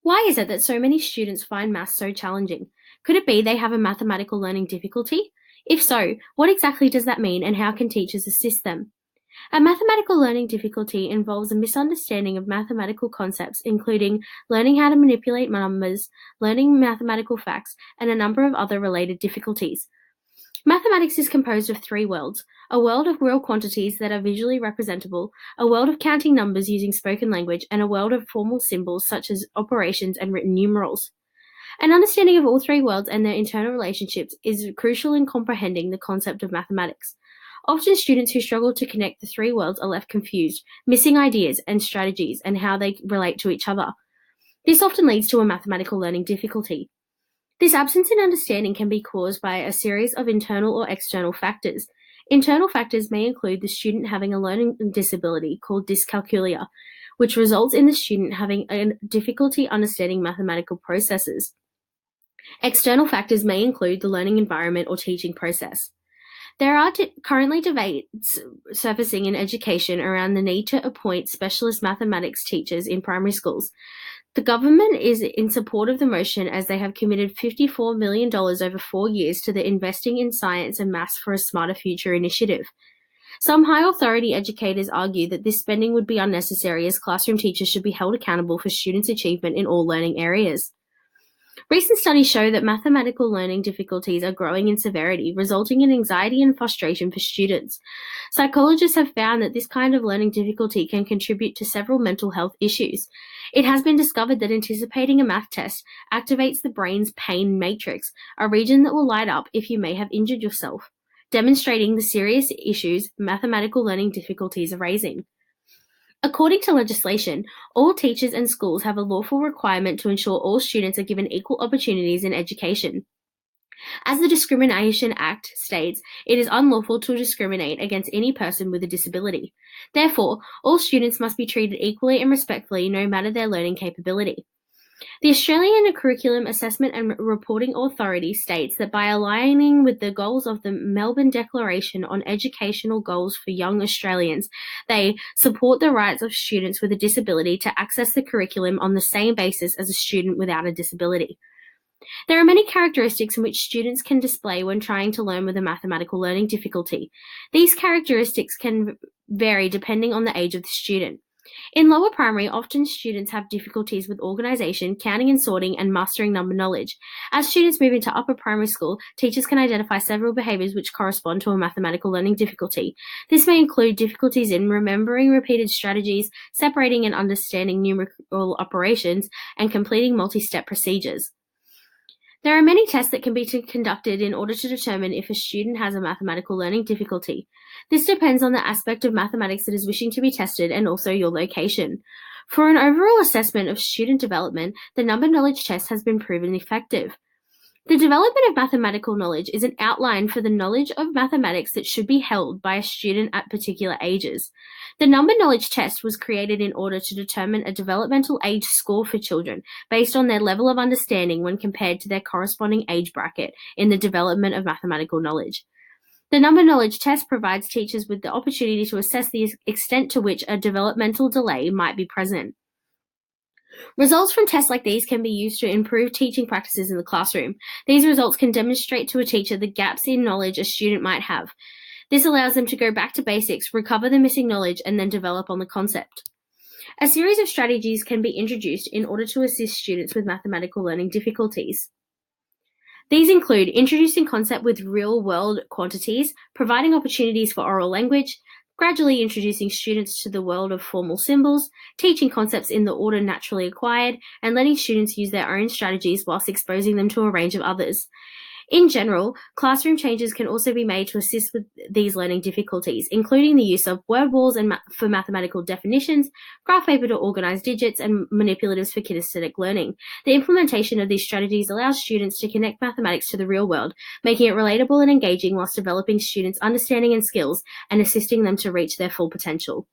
Why is it that so many students find maths so challenging? Could it be they have a mathematical learning difficulty? If so, what exactly does that mean and how can teachers assist them? A mathematical learning difficulty involves a misunderstanding of mathematical concepts, including learning how to manipulate numbers, learning mathematical facts, and a number of other related difficulties. Mathematics is composed of three worlds: a world of real quantities that are visually representable, a world of counting numbers using spoken language, and a world of formal symbols such as operations and written numerals. An understanding of all three worlds and their internal relationships is crucial in comprehending the concept of mathematics. Often students who struggle to connect the three worlds are left confused, missing ideas and strategies and how they relate to each other. This often leads to a mathematical learning difficulty. This absence in understanding can be caused by a series of internal or external factors. Internal factors may include the student having a learning disability called dyscalculia, which results in the student having a difficulty understanding mathematical processes. External factors may include the learning environment or teaching process. There are currently debates surfacing in education around the need to appoint specialist mathematics teachers in primary schools. The government is in support of the motion as they have committed $54 million over 4 years to the Investing in Science and Maths for a Smarter Future initiative. Some high authority educators argue that this spending would be unnecessary as classroom teachers should be held accountable for students' achievement in all learning areas. Recent studies show that mathematical learning difficulties are growing in severity, resulting in anxiety and frustration for students. Psychologists have found that this kind of learning difficulty can contribute to several mental health issues. It has been discovered that anticipating a math test activates the brain's pain matrix, a region that will light up if you may have injured yourself, demonstrating the serious issues mathematical learning difficulties are raising. According to legislation, all teachers and schools have a lawful requirement to ensure all students are given equal opportunities in education. As the Discrimination Act states, it is unlawful to discriminate against any person with a disability. Therefore, all students must be treated equally and respectfully no matter their learning capability. The Australian Curriculum Assessment and Reporting Authority states that by aligning with the goals of the Melbourne Declaration on Educational Goals for Young Australians, they support the rights of students with a disability to access the curriculum on the same basis as a student without a disability. There are many characteristics in which students can display when trying to learn with a mathematical learning difficulty. These characteristics can vary depending on the age of the student. In lower primary, often students have difficulties with organisation, counting and sorting, and mastering number knowledge. As students move into upper primary school, teachers can identify several behaviours which correspond to a mathematical learning difficulty. This may include difficulties in remembering repeated strategies, separating and understanding numerical operations, and completing multi-step procedures. There are many tests that can be conducted in order to determine if a student has a mathematical learning difficulty. This depends on the aspect of mathematics that is wishing to be tested and also your location. For an overall assessment of student development, the number knowledge test has been proven effective. The development of mathematical knowledge is an outline for the knowledge of mathematics that should be held by a student at particular ages. The number knowledge test was created in order to determine a developmental age score for children based on their level of understanding when compared to their corresponding age bracket in the development of mathematical knowledge. The number knowledge test provides teachers with the opportunity to assess the extent to which a developmental delay might be present. Results from tests like these can be used to improve teaching practices in the classroom. These results can demonstrate to a teacher the gaps in knowledge a student might have. This allows them to go back to basics, recover the missing knowledge, and then develop on the concept. A series of strategies can be introduced in order to assist students with mathematical learning difficulties. These include introducing concept with real-world quantities, providing opportunities for oral language, gradually introducing students to the world of formal symbols, teaching concepts in the order naturally acquired, and letting students use their own strategies whilst exposing them to a range of others. In general, classroom changes can also be made to assist with these learning difficulties, including the use of word walls for mathematical definitions, graph paper to organize digits, and manipulatives for kinesthetic learning. The implementation of these strategies allows students to connect mathematics to the real world, making it relatable and engaging whilst developing students' understanding and skills and assisting them to reach their full potential.